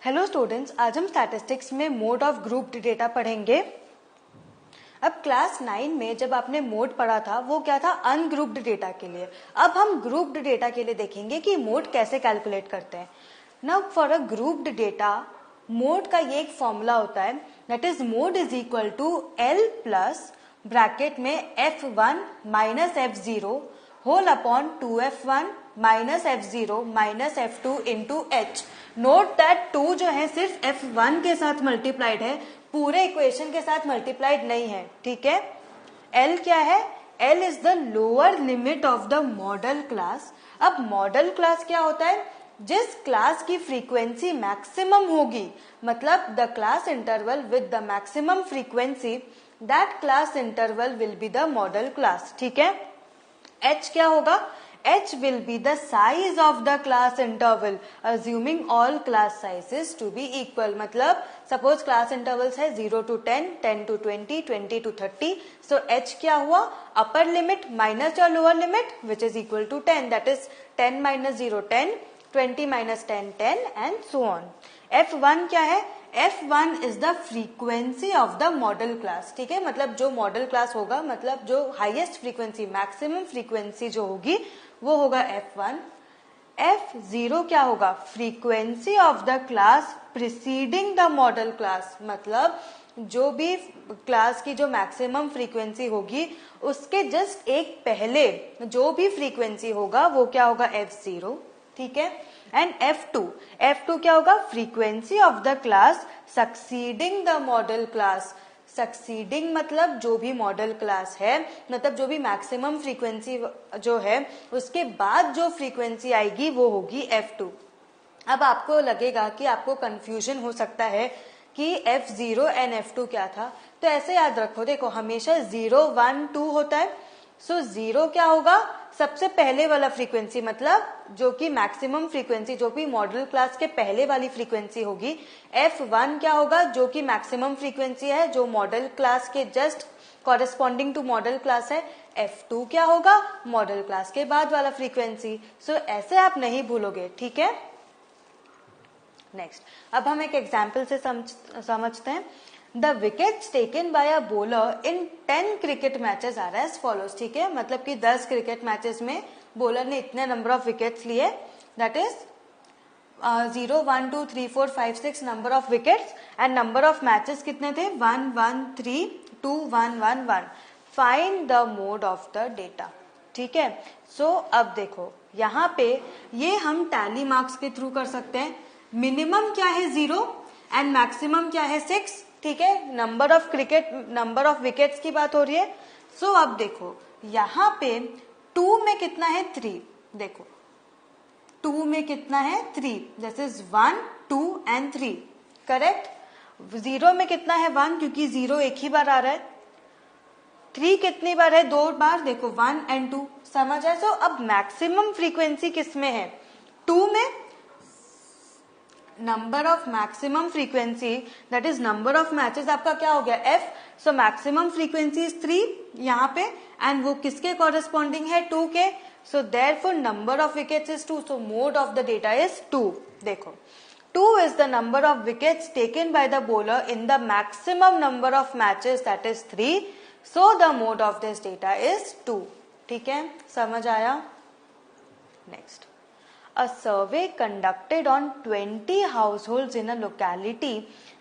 Hello students, आज हम statistics में मोड ऑफ ग्रुप्ड डेटा पढ़ेंगे। अब क्लास 9 में जब आपने मोड पढ़ा था वो क्या था, अनग्रुप्ड डेटा के लिए। अब हम ग्रुप्ड डेटा के लिए देखेंगे कि मोड कैसे कैलकुलेट करते हैं। Now for a grouped data mode का ये एक फॉर्मूला होता है, that is mode is equal to L plus bracket में F1 minus F0 whole upon 2F1 minus F0 minus F2 into H। Note that 2 जो है सिर्फ F1 के साथ मल्टीप्लाइड है, पूरे इक्वेशन के साथ मल्टीप्लाइड नहीं है, ठीक है। L क्या है, L is the lower limit of the modal class. अब मॉडल क्लास क्या होता है, जिस क्लास की फ्रीक्वेंसी मैक्सिमम होगी, मतलब the class interval with the maximum frequency, that class interval will be the modal class, ठीक है। H क्या होगा, H will be the size of the class interval assuming all class sizes to be equal। मतलब suppose class intervals है 0 to 10, 10 to 20, 20 to 30, so H क्या हुआ, upper limit minus your lower limit which is equal to 10, that is 10 minus 0 10, 20 minus 10 10 and so on। F1 क्या है, F1 is the frequency of the modal class, ठीक है। मतलब जो modal class होगा, मतलब जो हाईएस्ट फ्रीक्वेंसी मैक्सिमम फ्रीक्वेंसी जो होगी वो होगा F1। F0 क्या होगा, frequency of the class preceding the modal class, मतलब जो भी क्लास की जो मैक्सिमम फ्रीक्वेंसी होगी उसके जस्ट एक पहले जो भी फ्रीक्वेंसी होगा वो क्या होगा, F0, ठीक है। एंड F2 क्या होगा, frequency of the class succeeding the modal class. Succeeding मतलब जो भी मॉडल क्लास है, मतलब जो भी मैक्सिमम फ्रीक्वेंसी जो है उसके बाद जो फ्रीक्वेंसी आएगी वो होगी F2। अब आपको लगेगा कि आपको कंफ्यूजन हो सकता है कि F0 एंड F2 क्या था, तो ऐसे याद रखो, देखो हमेशा 0 1 2 होता है। सो 0 क्या होगा, सबसे पहले वाला फ्रीक्वेंसी, मतलब जो कि मैक्सिमम फ्रीक्वेंसी जो भी मॉडल क्लास के पहले वाली फ्रीक्वेंसी होगी। F1 क्या होगा, जो कि मैक्सिमम फ्रीक्वेंसी है जो मॉडल क्लास के just corresponding to modal class है। F2 क्या होगा, मॉडल क्लास के बाद वाला फ्रीक्वेंसी। सो ऐसे आप नहीं भूलोगे, ठीक है। नेक्स्ट, अब हम एक एग्जाम्पल से समझते हैं। The wickets taken by a bowler in 10 cricket matches are as follows, ठीक है। मतलब कि 10 क्रिकेट मैचेस में बॉलर ने इतने नंबर ऑफ विकेट्स लिए, that is 0 1 2 3 4 5 6 number of wickets, and number of matches कितने थे, 1 1 3 2 1 1 1। Find the mode of the data, ठीक है। सो अब देखो यहाँ पे ये हम टैली मार्क्स के थ्रू कर सकते हैं। मिनिमम क्या है 0 एंड मैक्सिमम क्या है 6, ठीक है। नंबर ऑफ विकेट्स की बात हो रही है। सो अब देखो यहाँ पे 2 में कितना है 3, देखो 2 में कितना है 3, दिस इज 1 2 एंड 3, करेक्ट। 0 में कितना है 1, क्योंकि 0 एक ही बार आ रहा है। 3 कितनी बार है, 2 बार, देखो 1 एंड 2, समझ आए। सो अब मैक्सिमम फ्रीक्वेंसी किस में है, 2 में। Number of maximum frequency that is number of matches आपका क्या हो गया, F। So maximum frequency is 3 यहाँ पे, एंड वो किसके कॉरेस्पॉन्डिंग है, 2 के। So therefore number of wickets is 2, so mode of the data is 2। देखो 2 is the number of wickets taken by the bowler in the maximum number of matches, that is 3. So the mode of this data is 2, ठीक है, समझ आया। Next, a survey conducted on 20 households in a locality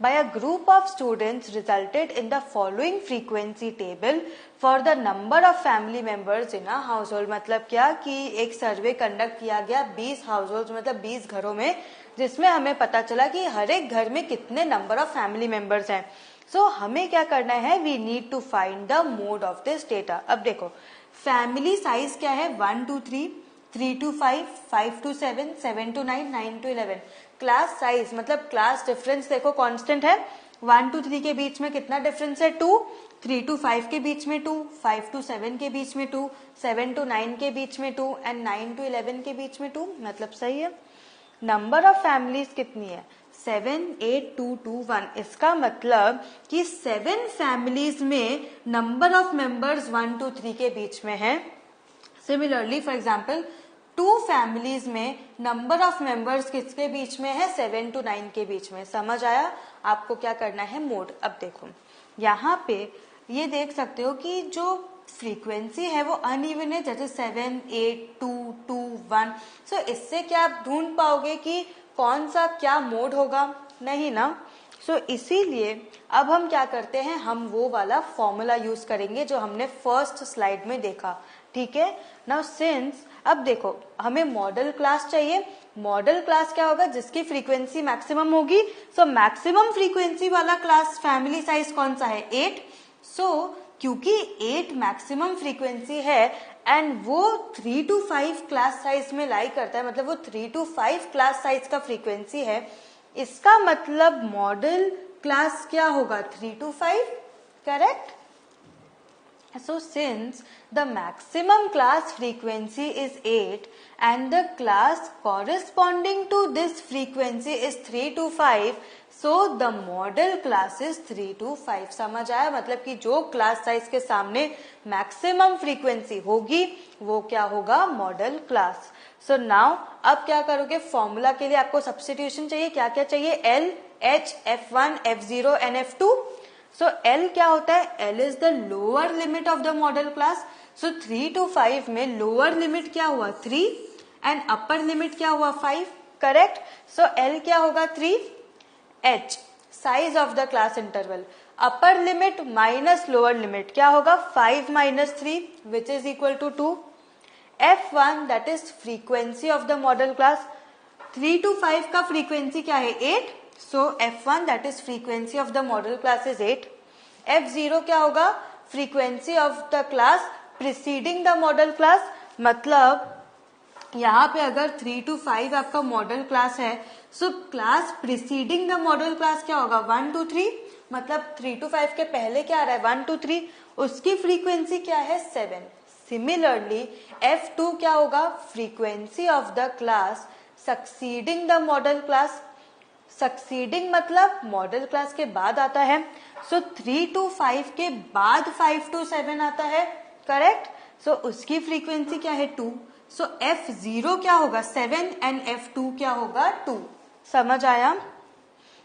by a group of students resulted in the following frequency table for the number of family members in a household। मतलब क्या कि एक survey conduct किया गया 20 household, मतलब 20 घरों में, जिसमें हमें पता चला कि हर एक घर में कितने नंबर ऑफ फैमिली मेंबर्स हैं। सो हमें क्या करना है, we need to find the mode of this data. अब देखो फैमिली साइज क्या है, 1 to 3, 3 to 5, 5 to 7, 7 to 9, 9 to 11। Class size मतलब क्लास डिफरेंस देखो कांस्टेंट है। 1 to 3 के बीच में कितना डिफरेंस है, 2। 3 to 5 के बीच में 2, 5 to 7 के बीच में 2, 7 to 9 के बीच में 2, एंड 9 to 11 के बीच में 2, मतलब सही है। नंबर ऑफ फैमिलीज कितनी है, 7 8 2 2 1। इसका मतलब कि 7 फैमिलीज में नंबर ऑफ मेंबर्स 1 to 3 के बीच में है। Similarly for example two families में नंबर ऑफ मेंबर्स किसके बीच में है, 7 to 9 के बीच में। समझ आया? आपको क्या करना है, मोड। अब देखो यहाँ पे ये देख सकते हो कि जो फ्रीक्वेंसी है वो अनइवन है, जैसे 7, 8, 2, 2, 1। सो इससे क्या आप ढूंढ पाओगे कि कौन सा क्या मोड होगा? नहीं ना। सो इसीलिए अब हम क्या करते हैं, हम वो वाला फॉर्मूला यूज करेंगे जो हमने फर्स्ट स्लाइड में देखा। ठीक है ना। सिंस अब देखो हमें मॉडल क्लास चाहिए। मॉडल क्लास क्या होगा, जिसकी फ्रीक्वेंसी मैक्सिमम होगी। सो मैक्सिमम फ्रीक्वेंसी वाला क्लास फैमिली साइज कौन सा है, 8। सो क्योंकि 8 मैक्सिमम फ्रीक्वेंसी है एंड वो 3 to 5 क्लास साइज में लाई करता है, मतलब वो 3 to 5 क्लास साइज का फ्रीक्वेंसी है, इसका मतलब मॉडल क्लास क्या होगा, 3 to 5। Correct? So since the maximum class frequency is 8 and the class corresponding to this frequency is 3 to 5, so the model class is 3 to 5। समझ आया? मतलब कि जो क्लास साइज के सामने मैक्सिमम फ्रीक्वेंसी होगी वो क्या होगा, मॉडल क्लास। सो नाउ अब क्या करोगे, फॉर्मूला के लिए आपको सब्स्टिट्यूशन चाहिए। क्या क्या चाहिए, L, H, F1, F0 and F2। So L क्या होता है, L is the lower limit of the modal class. So 3 to 5 में लोअर लिमिट क्या हुआ, 3 एंड अपर लिमिट क्या हुआ, 5। करेक्ट? सो L क्या होगा, 3। H size of the class interval, upper limit minus lower limit क्या होगा, 5 minus 3 which is equal to 2। F1 that is frequency of the modal class. 3 to 5 का frequency क्या है, 8। So F1 that is frequency of the model class is 8. F0 क्या होगा, frequency of the class preceding the model class। मतलब यहाँ पे अगर 3 to 5 आपका मॉडल क्लास है, so class preceding the model class क्या होगा, 1 to 3। मतलब 3 to 5 के पहले क्या आ रहा है, 1 to 3, उसकी फ्रीक्वेंसी क्या है, 7। सिमिलरली F2 क्या होगा, frequency of the class succeeding the modal class. Succeeding मतलब मॉडल क्लास के बाद आता है। सो 3 to 5 के बाद 5 to 7 आता है। करेक्ट? सो उसकी फ्रीक्वेंसी क्या है, 2। सो F0 क्या होगा, 7 एंड F2 क्या होगा, 2। समझ आया?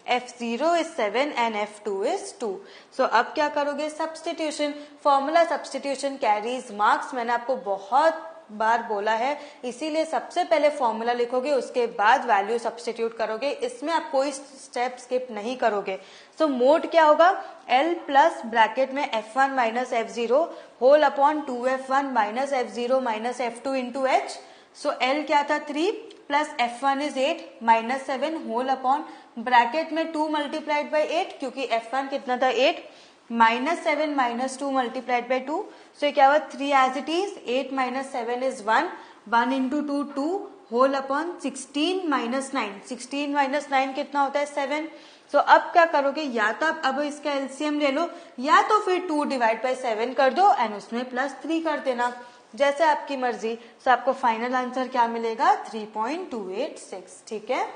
F0 is 7 and F2 is 2। सो अब क्या करोगे, substitution. Formula substitution carries marks, मैंने आपको बहुत बार बोला है, इसीलिए सबसे पहले फॉर्मूला लिखोगे, उसके बाद वैल्यू सब्स्टिट्यूट करोगे। इसमें आप कोई स्टेप स्किप नहीं करोगे। सो मोड क्या होगा, L प्लस ब्रैकेट में F1 minus F0 whole upon 2F1 minus F0 minus F2 into H। So L क्या था, 3 plus F1 is 8 minus 7 whole upon bracket में 2 मल्टीप्लाइड बाई 8, क्योंकि F1 कितना था, 8 minus 7 minus 2 multiplied by 2। So ये क्या हुआ, 3 as it is, 8 minus 7 is 1, 1 into 2 2 whole upon 16 minus 9, 16 minus 9 कितना होता है, 7। सो अब क्या करोगे, या तो अब इसका एलसीएम ले लो, या तो फिर 2 डिवाइड बाई 7 कर दो एंड उसमें प्लस 3 कर देना, जैसे आपकी मर्जी। सो आपको फाइनल आंसर क्या मिलेगा, 3.286। ठीक है,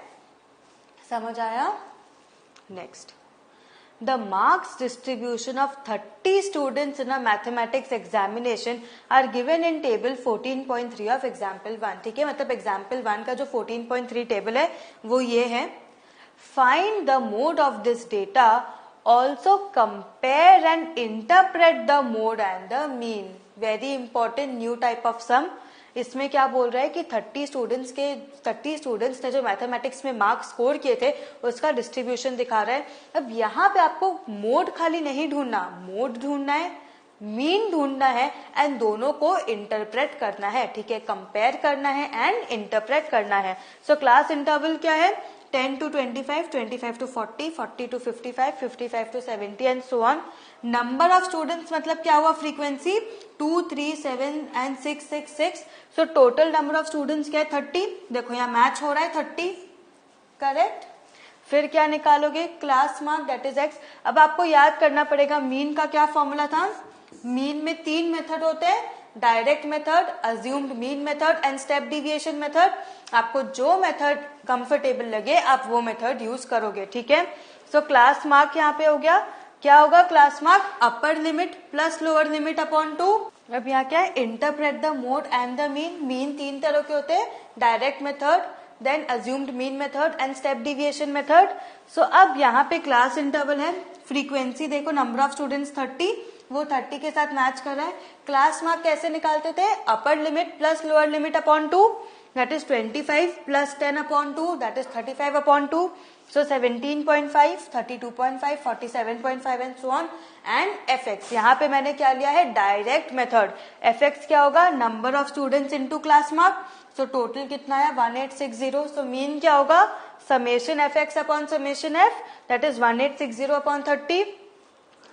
समझ आया? Next, the marks distribution of 30 students in a mathematics examination are given in table 14.3 of example 1। ठीक है, मतलब example 1 का जो 14.3 टेबल है वो ये है। Find the mode of this data, also compare and interpret the mode and the mean। Very important new type of sum। इसमें क्या बोल रहा है कि 30 स्टूडेंट्स ने जो मैथमेटिक्स में मार्क्स स्कोर किए थे उसका डिस्ट्रीब्यूशन दिखा रहा है। अब यहाँ पे आपको मोड खाली नहीं ढूंढना, मोड ढूंढना है, मीन ढूंढना है एंड दोनों को इंटरप्रेट करना है। ठीक है, कंपेयर करना है एंड इंटरप्रेट करना है। सो क्लास इंटरवल क्या है, 10 to 25, 25 to 40, 40 to 55, 55 to 70 and so on. Number of students मतलब क्या हुआ, frequency 2, 3, 7 and 6, 6, 6। So total number of students क्या है, 30। देखो यहाँ मैच हो रहा है, 30। करेक्ट? फिर क्या निकालोगे, class mark that is x. अब आपको याद करना पड़ेगा मीन का क्या फॉर्मूला था। मीन में 3 मेथड होते हैं, direct method, assumed mean method and step deviation method. आपको जो मेथड कंफर्टेबल लगे आप वो मेथड यूज करोगे। ठीक है, सो क्लास मार्क यहाँ पे हो गया, क्या होगा class mark, upper limit plus lower limit upon 2 अब यहाँ क्या है, interpret the mode and the mean. Mean तीन तरह के होते हैं, direct method, then assumed mean method and step deviation method. So अब यहाँ पे क्लास इंटरवल है, फ्रीक्वेंसी देखो नंबर ऑफ स्टूडेंट्स 30, वो 30 के साथ मैच कर रहा है। क्लास मार्क कैसे निकालते थे, अपर limit plus lower limit upon 2, that is 25 plus 10 upon 2, that is 35 upon 2। So 17.5, 32.5, 47.5 and so on. And fx, यहाँ पे मैंने क्या लिया है, डायरेक्ट मेथड। fx क्या होगा, number of students into class mark. So total कितना है 1860। सो मीन क्या होगा, summation fx upon summation f, that is 1860 upon 30।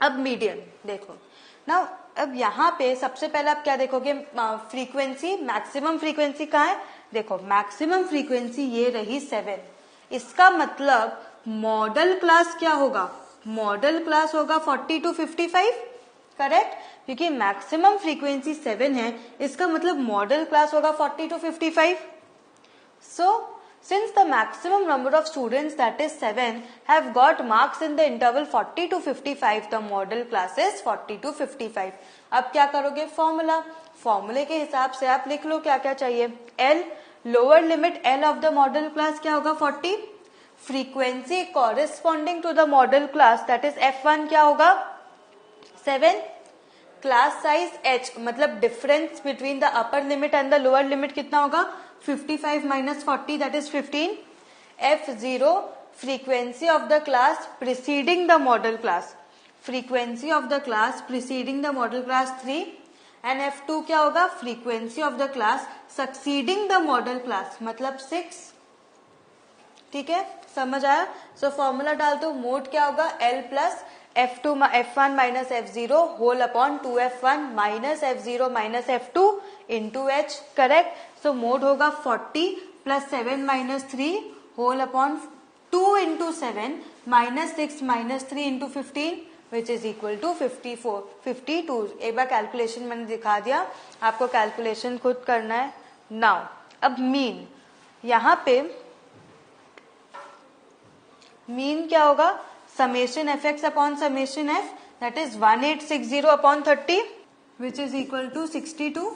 अब मीडियन देखो ना, अब यहाँ पे सबसे पहले आप क्या देखोगे, फ्रीक्वेंसी, मैक्सिमम फ्रीक्वेंसी कहाँ है, देखो मैक्सिमम फ्रीक्वेंसी ये रही 7। इसका मतलब मॉडल क्लास क्या होगा, मॉडल क्लास होगा 40 to 55, करेक्ट, क्योंकि मैक्सिमम फ्रीक्वेंसी 7 है, इसका मतलब मॉडल क्लास होगा 40 to 55। So since the maximum number of students that is 7 have got marks in the interval 40 to 55, the modal class is 40 to 55। अब क्या करोगे, फॉर्मूला, फॉर्मूले के हिसाब से आप लिख लो क्या क्या चाहिए। L, lower limit L of the modal class क्या होगा 40, frequency corresponding to the modal class that is F1 क्या होगा 7, क्लास साइज h मतलब difference between the upper limit and the lower limit कितना होगा 55 minus 40 that is 15। F0 frequency of the class preceding the modal class, frequency of the class preceding the modal class 3। And F2 क्या होगा, frequency of the class succeeding the modal class मतलब 6। ठीक है, समझ आया। So formula डाल दो, mode क्या होगा L plus F1 minus F0 whole upon 2F1 minus F0 minus F2 into H, correct. So mode होगा 40 plus 7 minus 3 whole upon 2 into 7 minus 6 minus 3 into 15 which is equal to 52। एक बार calculation मैंने दिखा दिया, आपको calculation खुद करना है। Now अब मीन, यहाँ पे मीन क्या होगा, summation fx upon summation f, that is 1860 upon 30 which is equal to 62।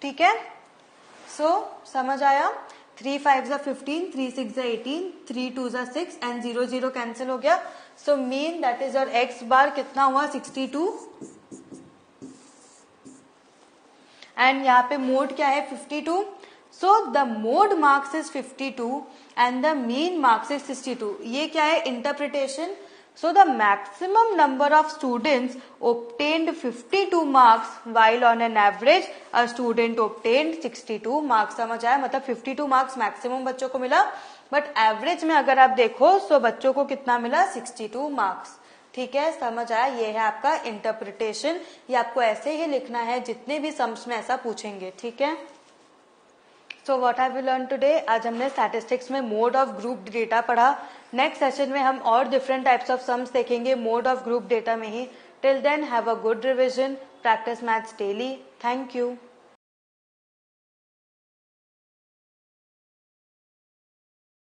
ठीक है, सो समझ आया। 3 5 15, 3 6 18, 3 2 6 एंड 0 0 कैंसिल हो गया। सो मीन दैट इज और x बार कितना हुआ 62 एंड यहाँ पे मोड क्या है 52। So the mode marks is 52 and the mean marks is 62. ये क्या है, interpretation. So the maximum number of students obtained 52 marks while on an average a student obtained 62 marks। समझ आया, मतलब 52 marks maximum बच्चों को मिला, but average में अगर आप देखो तो बच्चों को कितना मिला 62 marks। ठीक है, समझ आया, ये है आपका इंटरप्रिटेशन। ये आपको ऐसे ही लिखना है, जितने भी सम्स में ऐसा पूछेंगे। ठीक है, so what have we learn today, आज हमने स्टैटिस्टिक्स में मोड ऑफ ग्रुप डेटा पढ़ा। नेक्स्ट सेशन में हम और डिफरेंट टाइप्स ऑफ सम्स देखेंगे मोड ऑफ ग्रुप डेटा में ही। Till then have a good revision, practice maths daily. Thank you.